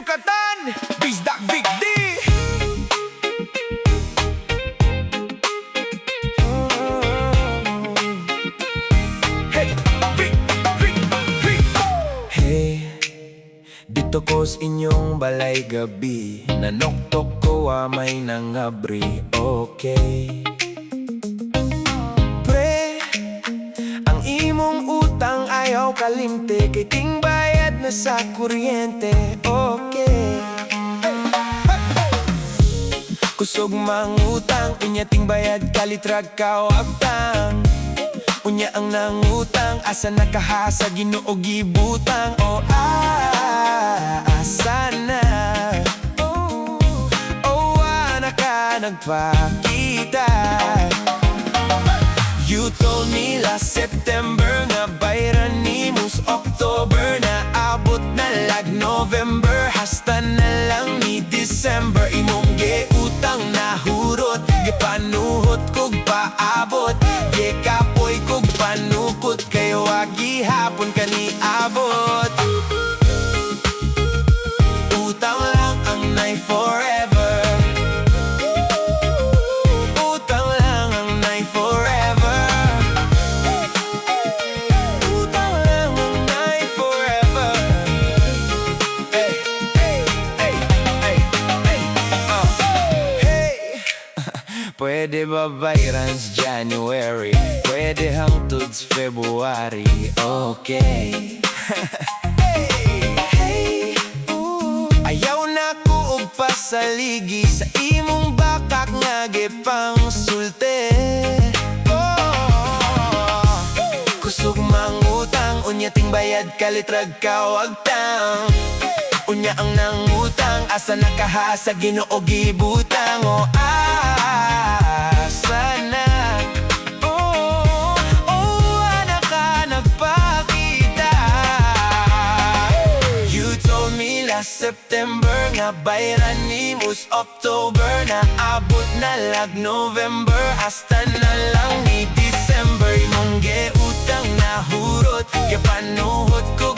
Desucatan, Vic D. Hey, Vic. Hey, dito ko sa inyong balay gabi, nanoktok ko may nangabri, okay. Ang imong utang ayaw kalimte, kay ting bayad na sa kuryente, okay. Kusog mangutang, unya ting bayad kalitrag kawagtang. Unya ang nangutang, asa nakahasa Ginoo gibutang, oh asa na. Oh ana ka nagpakita. You told me last September nga bayran nimos October, na abot na lag November, hasta na lang ni December. Imong giutang na hurot, gipanuhot kog paabot, gikapoy kog panukot, kayo agi hapon ka ni abot. Utang lang ang naay forever. Pwede ba bayran sa January? Pwede hangtod sa February, okay. Ayaw na ko og pasaligi sa imong bakak nga gipang sulte. Kusog mangutang, unya ting bayad kalitrag kawagtang. Unya ang nangutang, asa nakahasa Ginoo gibutang, oh asa na. Oh ana ka nagpakita. You told me last September nga bayran nimos October, na abot na lag November, hasta na lang ni December. Imong giutang na hurot, gipanuhot ko